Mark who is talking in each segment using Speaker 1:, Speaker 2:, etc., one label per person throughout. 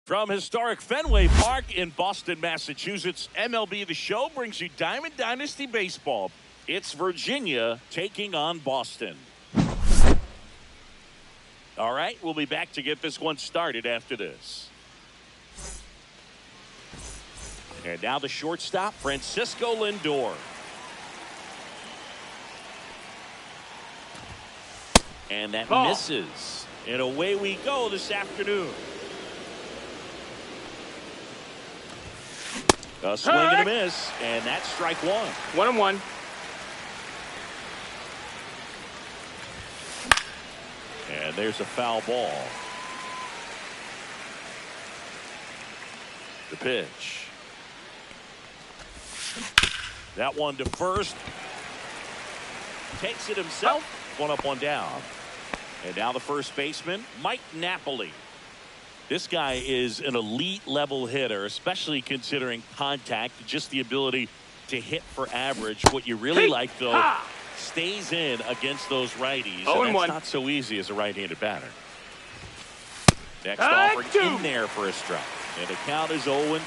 Speaker 1: From historic Fenway Park in Boston, Massachusetts, MLB The Show brings you Diamond Dynasty Baseball. It's Virginia taking on Boston. All right, we'll be back to get this one started after this. And now the shortstop, Francisco Lindor. And that misses. And away we go this afternoon. A swing and a miss, and that's strike one.
Speaker 2: 1-1.
Speaker 1: And there's a foul ball. The pitch. That one to first. Takes it himself. One up, one down. And now the first baseman, Mike Napoli. This guy is an elite level hitter, especially considering contact, just the ability to hit for average. What you really like, though, stays in against those righties. And that's not so easy as a right-handed batter. Next offering in there for a strike. And the count is 0-2.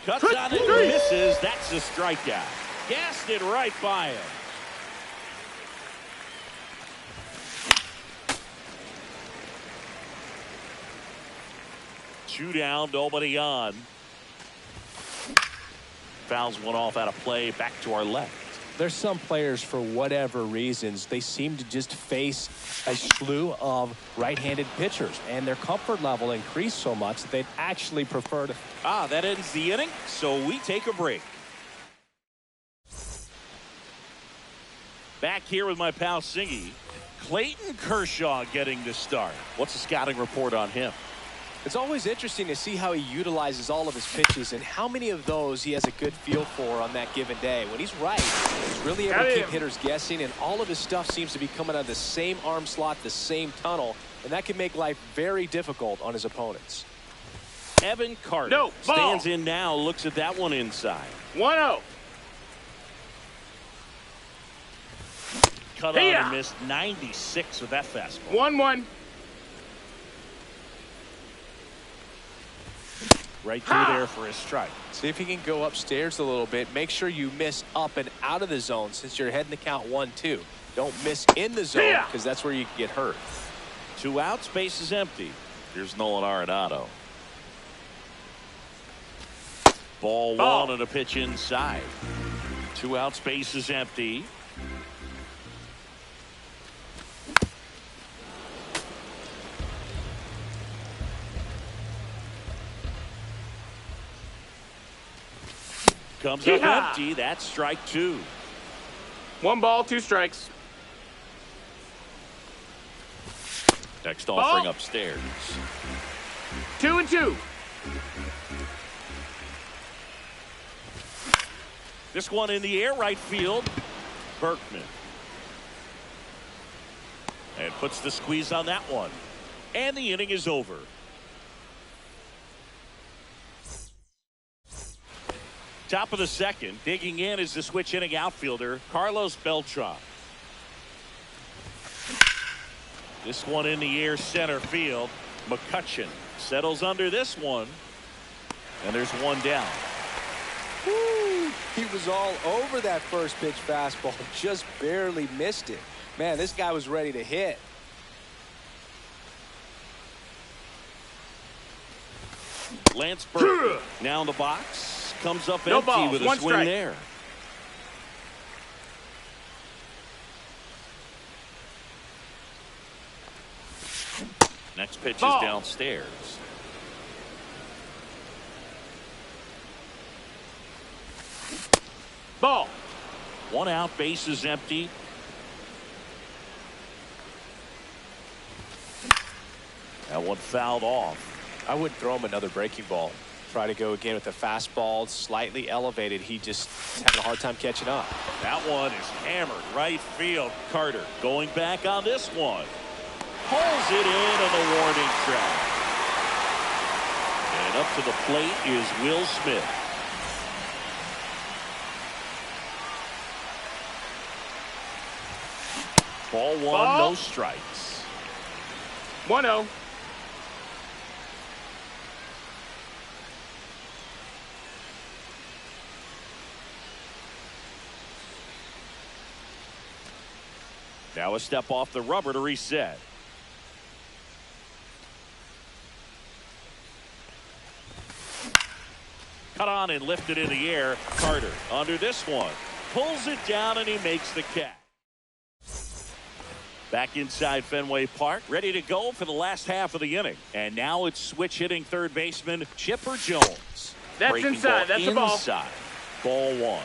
Speaker 1: Cuts on it and misses. That's a strikeout. Gassed it right by him. Two down, nobody on. Fouls one off out of play, back to our left.
Speaker 3: There's some players, for whatever reasons, they seem to just face a slew of right-handed pitchers, and their comfort level increased so much that they'd actually prefer to.
Speaker 1: That ends the inning, so we take a break. Back here with my pal Singy. Clayton Kershaw getting the start. What's the scouting report on him?
Speaker 3: It's always interesting to see how he utilizes all of his pitches and how many of those he has a good feel for on that given day. When he's right, he's really able to keep hitters guessing, and all of his stuff seems to be coming out of the same arm slot, the same tunnel, and that can make life very difficult on his opponents.
Speaker 1: Evan Carter stands in now, looks at that one inside.
Speaker 2: 1-0.
Speaker 1: Cut on and missed 96 with that fastball.
Speaker 2: 1-1.
Speaker 1: Right through there for a strike.
Speaker 3: See if he can go upstairs a little bit. Make sure you miss up and out of the zone since you're heading the count 1-2. Don't miss in the zone because that's where you can get hurt.
Speaker 1: 2 outs, base is empty. Here's Nolan Arenado. Ball one and a pitch inside. 2 outs, base is empty. Comes up empty. That's strike 2.
Speaker 2: 1 ball, 2 strikes.
Speaker 1: Next offering upstairs.
Speaker 2: 2-2.
Speaker 1: This one in the air, right field. Berkman. And puts the squeeze on that one. And the inning is over. Top of the second, digging in is the switch inning outfielder, Carlos Beltran. This one in the air, center field. McCutchen settles under this one. And there's one down.
Speaker 3: Woo! He was all over that first pitch fastball, just barely missed it. Man, this guy was ready to hit.
Speaker 1: Lance Berkman now in the box. Comes up empty with a swing there. Next pitch is downstairs.
Speaker 2: Ball.
Speaker 1: 1 out, base is empty. That one fouled off.
Speaker 3: I wouldn't throw him another breaking ball. Try to go again with the fastball, slightly elevated. He just having a hard time catching up.
Speaker 1: That one is hammered right field. Carter going back on this one. Pulls it in on the warning track. And up to the plate is Will Smith. Ball one, no strikes.
Speaker 2: 1-0.
Speaker 1: Now a step off the rubber to reset. Cut on and lifted in the air. Carter under this one. Pulls it down and he makes the catch. Back inside Fenway Park, ready to go for the last half of the inning. And now it's switch hitting third baseman Chipper Jones.
Speaker 2: That's
Speaker 1: Breaking
Speaker 2: inside. That's a ball.
Speaker 1: Inside. Ball one.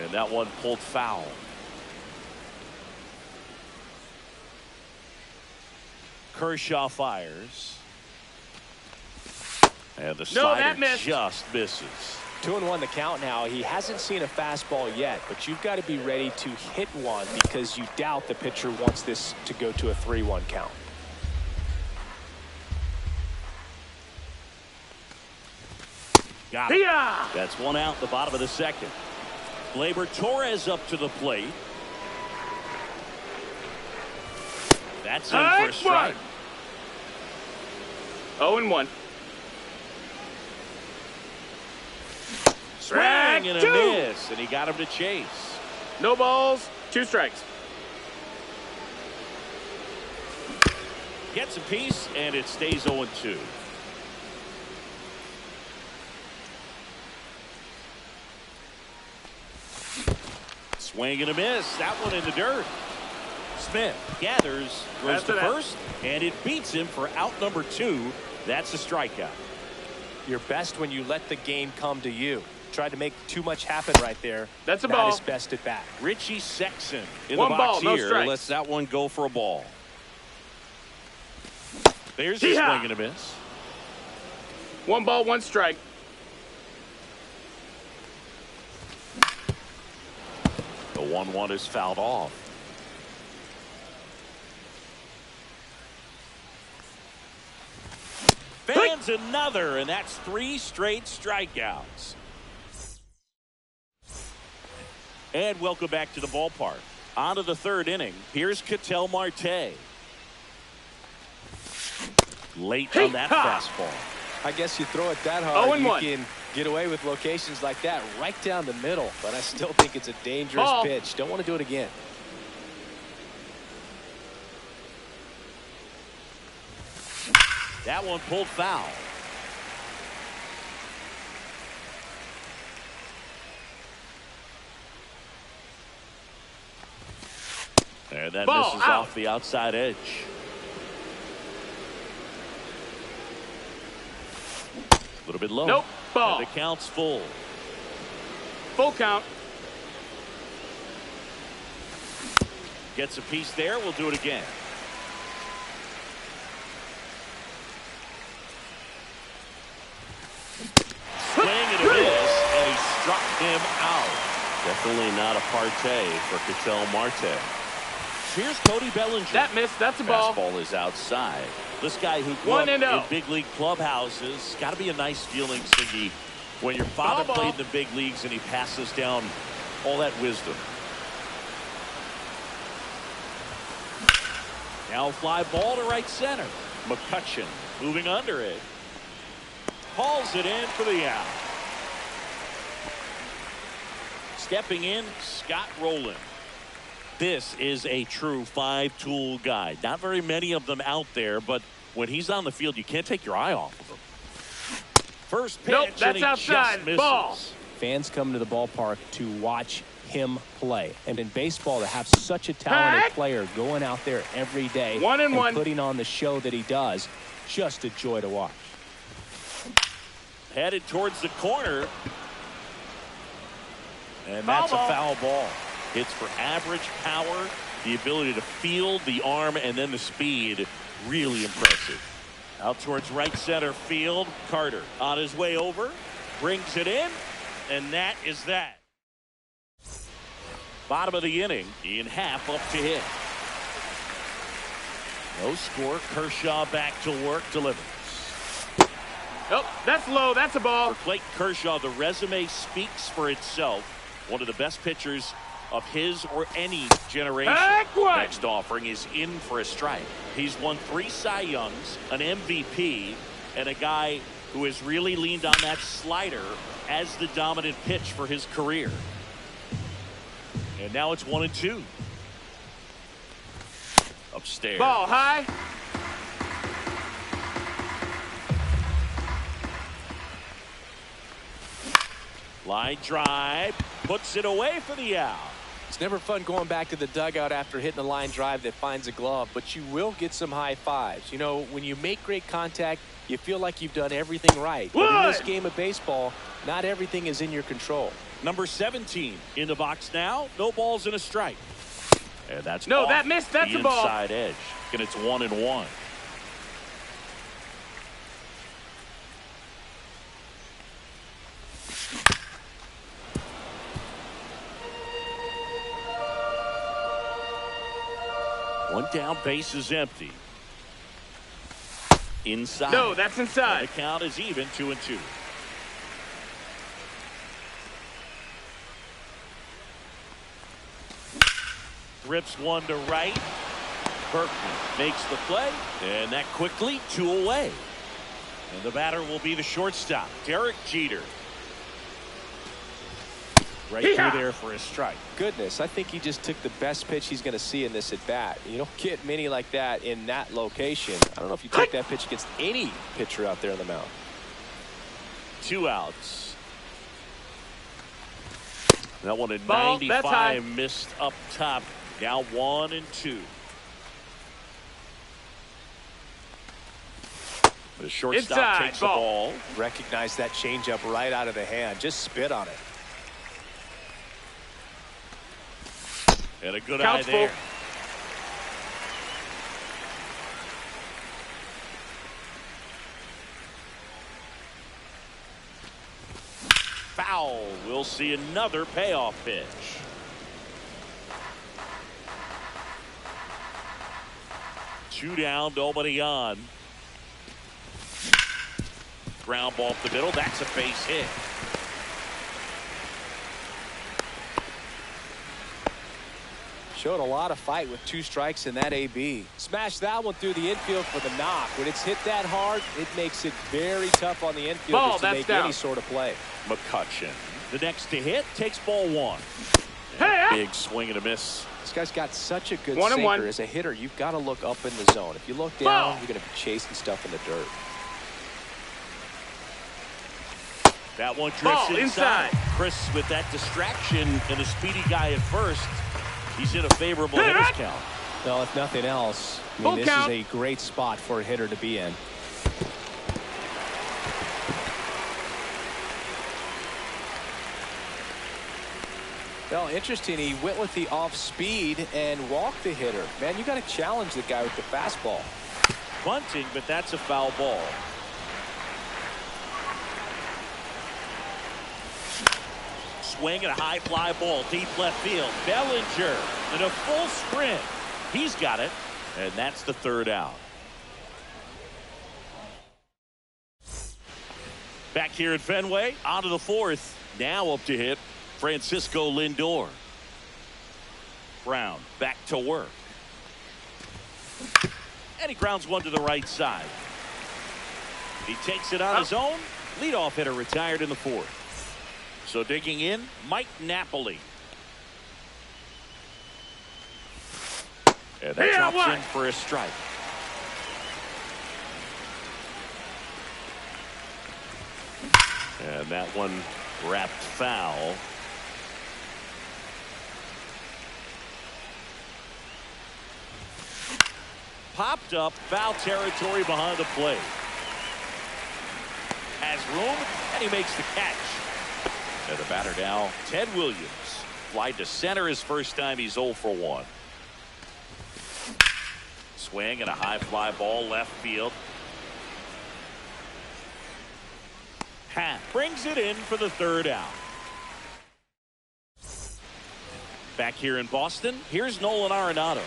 Speaker 1: And that one pulled foul. Kershaw fires. And the slider just misses.
Speaker 3: 2-1 the count now. He hasn't seen a fastball yet, but you've got to be ready to hit one because you doubt the pitcher wants this to go to a 3-1 count.
Speaker 1: Got it. That's one out, the bottom of the second. Gleyber Torres up to the plate. That's in for a strike.
Speaker 2: 0-1.
Speaker 1: Swing and a miss, and he got him to chase.
Speaker 2: No balls, 2 strikes.
Speaker 1: Gets a piece, and it stays 0-2. Swing and a miss. That one in the dirt. Smith gathers, goes to first, and it beats him for out number 2. That's a strikeout.
Speaker 3: You're best when you let the game come to you. Tried to make too much happen right there.
Speaker 2: That's a ball.
Speaker 3: Not his best at bat.
Speaker 1: Richie Sexson in
Speaker 2: one
Speaker 1: the box
Speaker 2: ball,
Speaker 1: here.
Speaker 2: no strikes.
Speaker 1: Lets that one go for a ball. There's a swing and a miss.
Speaker 2: 1 ball, 1 strike.
Speaker 1: The 1-1 is fouled off. Fans another, and that's 3 straight strikeouts. And welcome back to the ballpark. On to the third inning. Here's Ketel Marte. Late on that fastball.
Speaker 3: I guess you throw it that hard, you
Speaker 2: 0-1.
Speaker 3: can get away with locations like that right down the middle. But I still think it's a dangerous pitch. Don't want to do it again.
Speaker 1: That one pulled foul. And that misses off the outside edge. A little bit low.
Speaker 2: Nope. Ball.
Speaker 1: And the count's full.
Speaker 2: Full count.
Speaker 1: Gets a piece there. We'll do it again. Swing and a miss, and he struck him out. Definitely not a partay for Ketel Marte. Here's Cody Bellinger.
Speaker 2: That missed. That's a ball.
Speaker 1: Fastball is outside. This guy who grew up
Speaker 2: 1-0.
Speaker 1: in big league clubhouses. Got to be a nice feeling, Siggy, when your father played in the big leagues and he passes down all that wisdom. Now fly ball to right center. McCutchen moving under it. Hauls it in for the out. Stepping in, Scott Rowland. This is a true 5-tool guy. Not very many of them out there, but when he's on the field, you can't take your eye off of him. First pitch,
Speaker 2: nope, that's
Speaker 1: and he
Speaker 2: outside.
Speaker 1: just misses.
Speaker 2: Ball.
Speaker 3: Fans come to the ballpark to watch him play. And in baseball, to have such a talented player going out there every day and putting on the show that he does, just a joy to watch.
Speaker 1: Headed towards the corner. And that's a foul ball. Hits for average power, the ability to field, the arm, and then the speed. Really impressive. Out towards right center field. Carter on his way over. Brings it in. And that is that. Bottom of the inning. Ian Happ up to hit. No score. Kershaw back to work. Delivers.
Speaker 2: Oh, that's low. That's a ball.
Speaker 1: For Clayton Kershaw, the resume speaks for itself. One of the best pitchers of his or any generation. Next offering is in for a strike. He's won 3 Cy Youngs, an MVP, and a guy who has really leaned on that slider as the dominant pitch for his career. And now it's 1-2. Upstairs.
Speaker 2: Ball high.
Speaker 1: Line drive. Puts it away for the out.
Speaker 3: It's never fun going back to the dugout after hitting a line drive that finds a glove, but you will get some high fives. You know, when you make great contact, you feel like you've done everything right. But in this game of baseball, not everything is in your control.
Speaker 1: Number 17 in the box now. No balls and a strike. And that's
Speaker 2: no,
Speaker 1: off
Speaker 2: that missed. That's
Speaker 1: the
Speaker 2: a ball.
Speaker 1: Inside edge. And it's 1-1. One down, base is empty. Inside.
Speaker 2: No, that's inside.
Speaker 1: And the count is even, 2-2. Rips one to right. Berkman makes the play, and that quickly 2 away. And the batter will be the shortstop, Derek Jeter. Right through there for a strike.
Speaker 3: Goodness, I think he just took the best pitch he's going to see in this at bat. You don't get many like that in that location. I don't know if you take that pitch against any pitcher out there on the mound.
Speaker 1: 2 outs. That one at
Speaker 2: Ball,
Speaker 1: 95 missed up top. Now 1-2. The shortstop takes the ball.
Speaker 3: Recognize that changeup right out of the hand. Just spit on it.
Speaker 1: And a good eye there. Foul. We'll see another payoff pitch. Two down, nobody on. Ground ball up the middle. That's a base hit.
Speaker 3: Showed a lot of fight with 2 strikes in that AB. Smashed that one through the infield for the knock. When it's hit that hard, it makes it very tough on the infield to make any sort of play.
Speaker 1: McCutchen, the next to hit, takes ball 1. Big swing and a miss.
Speaker 3: This guy's got such a good sinker. As a hitter, you've got to look up in the zone. If you look down, you're going to be chasing stuff in the dirt.
Speaker 1: That one drifts inside. Chris with that distraction and a speedy guy at first. He's in a favorable hitter's count.
Speaker 3: Well, if nothing else, I mean, this is a great spot for a hitter to be in. Well, interesting. He went with the off speed and walked the hitter. Man, you got to challenge the guy with the fastball.
Speaker 1: Bunting, but that's a foul ball. Swing and a high fly ball deep left field. Bellinger in a full sprint. He's got it, and that's the 3rd out. Back here at Fenway, on to the 4th. Now up to hit Francisco Lindor. Brown back to work. And he grounds one to the right side. He takes it on his own. Leadoff hitter retired in the 4th. So digging in, Mike Napoli. And that drops in for a strike. And that one wrapped foul. Popped up, foul territory behind the plate. Has room, and he makes the catch. And the batter now, Ted Williams. Fly to center his first time. He's 0 for 1. Swing and a high fly ball left field. Happ brings it in for the 3rd out. Back here in Boston, here's Nolan Arenado.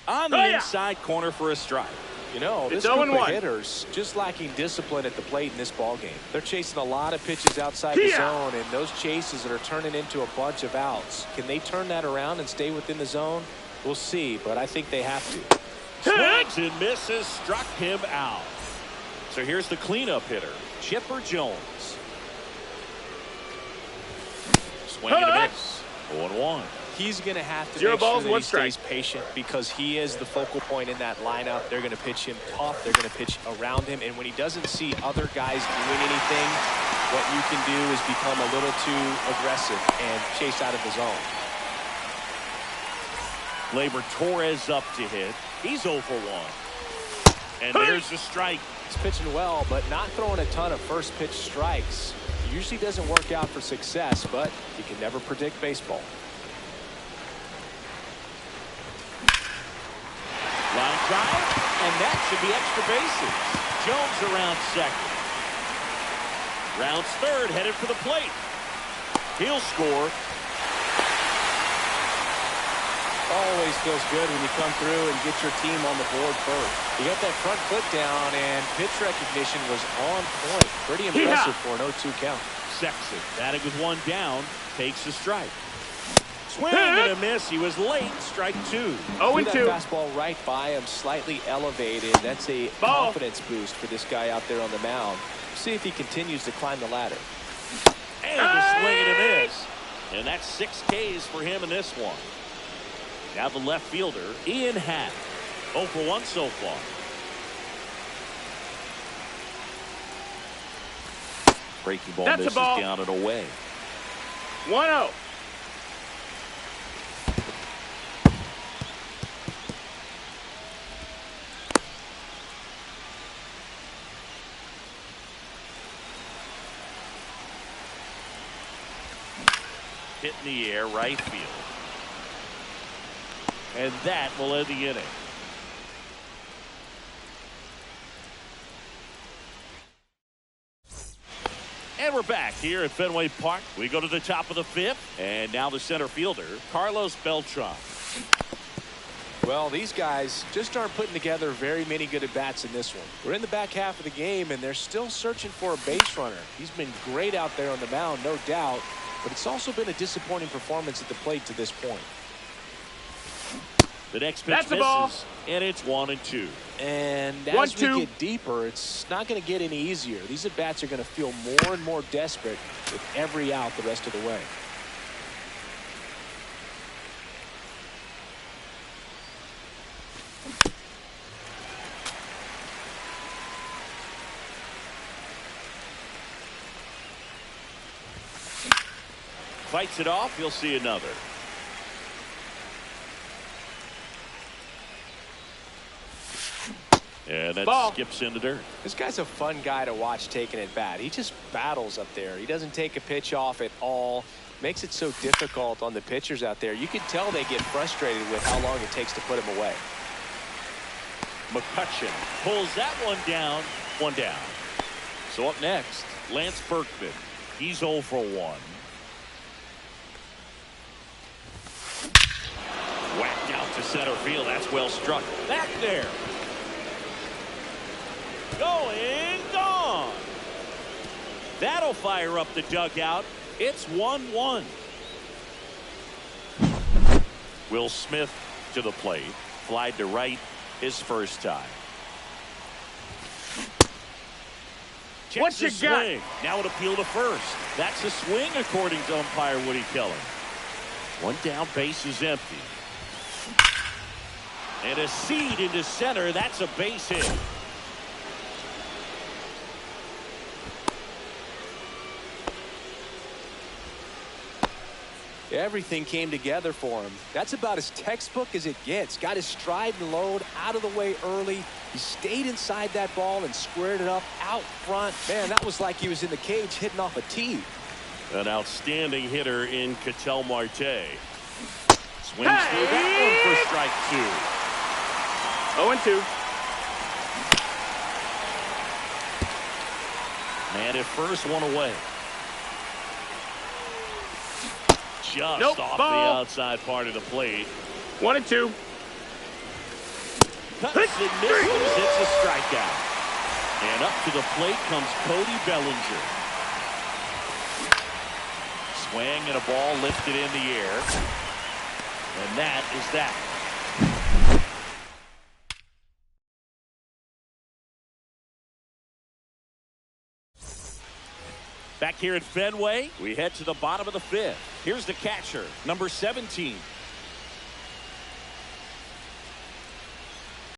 Speaker 1: On the inside corner for a strike.
Speaker 3: You know, this
Speaker 2: It's
Speaker 3: group
Speaker 2: 0-1.
Speaker 3: of hitters just lacking discipline at the plate in this ball game. They're chasing a lot of pitches outside the zone, and those chases that are turning into a bunch of outs. Can they turn that around and stay within the zone? We'll see, but I think they have to.
Speaker 1: Swings and misses, struck him out. So here's the cleanup hitter, Chipper Jones. Swing and a miss. 0-1.
Speaker 3: He's going to have to
Speaker 2: 0
Speaker 3: make
Speaker 2: balls,
Speaker 3: sure that
Speaker 2: 1
Speaker 3: he
Speaker 2: strike.
Speaker 3: stays patient because he is the focal point in that lineup. They're going to pitch him tough. They're going to pitch around him. And when he doesn't see other guys doing anything, what you can do is become a little too aggressive and chase out of the zone.
Speaker 1: Gleyber Torres up to hit. He's 0 for 1. And there's the strike.
Speaker 3: He's pitching well, but not throwing a ton of first pitch strikes. Usually doesn't work out for success, but you can never predict baseball.
Speaker 1: Line drive, and that should be extra bases. Jones around second. Rounds third, headed for the plate. He'll score.
Speaker 3: Always feels good when you come through and get your team on the board first. You got that front foot down, and pitch recognition was on point. Pretty impressive for an 0-2 count.
Speaker 1: Sexton, batting with 1 down, takes the strike. Swing and a miss. He was late. Strike 2.
Speaker 2: 0-2.
Speaker 3: That fastball right by him, slightly elevated. That's a
Speaker 2: Ball.
Speaker 3: confidence boost for this guy out there on the mound. See if he continues to climb the ladder.
Speaker 1: And a swing and a miss. And that's 6 Ks for him in this one. Now the left fielder, Ian Happ. 0 for 1 so far. Breaking ball
Speaker 2: That's a
Speaker 1: misses
Speaker 2: ball.
Speaker 1: down and away.
Speaker 2: 1-0.
Speaker 1: Hit in the air, right field. And that will end the inning. And we're back here at Fenway Park. We go to the top of the 5th. And now the center fielder, Carlos Beltran.
Speaker 3: Well, these guys just aren't putting together very many good at-bats in this one. We're in the back half of the game, and they're still searching for a base runner. He's been great out there on the mound, no doubt, but it's also been a disappointing performance at the plate to this point.
Speaker 1: The next pitch
Speaker 2: That's the
Speaker 1: misses,
Speaker 2: ball.
Speaker 1: and it's 1-2.
Speaker 3: And as
Speaker 2: 1-2.
Speaker 3: we get deeper, it's not going to get any easier. These at-bats are going to feel more and more desperate with every out the rest of the way.
Speaker 1: Fights it off. You'll see another. And that
Speaker 2: Ball.
Speaker 1: skips into dirt.
Speaker 3: This guy's a fun guy to watch taking at bat. He just battles up there. He doesn't take a pitch off at all. Makes it so difficult on the pitchers out there. You can tell they get frustrated with how long it takes to put him away.
Speaker 1: McCutcheon pulls that one down. 1 down. So up next, Lance Berkman. He's 0 for 1. Whacked out to center field. That's well struck. Back there. Going, gone. That'll fire up the dugout. It's 1-1. Will Smith to the plate. Fly to right his first time.
Speaker 2: What
Speaker 1: Checks
Speaker 2: you
Speaker 1: the
Speaker 2: got?
Speaker 1: swing. Now an appeal to first. That's a swing according to umpire Woody Keller. 1 down, base is empty. And a seed into center. That's a base hit.
Speaker 3: Everything came together for him. That's about as textbook as it gets. Got his stride and load out of the way early. He stayed inside that ball and squared it up out front. Man, that was like he was in the cage hitting off a tee.
Speaker 1: An outstanding hitter in Ketel Marte. Swings through that one for strike 2.
Speaker 2: 0-2.
Speaker 1: Man at first, 1 away. Just
Speaker 2: Nope,
Speaker 1: off
Speaker 2: ball.
Speaker 1: the outside part of the plate.
Speaker 2: 1-2.
Speaker 1: cuts and misses. It's a strikeout. And up to the plate comes Cody Bellinger. Swing and a ball lifted in the air. And that is that. Back here at Fenway, we head to the bottom of the fifth. Here's the catcher, number 17,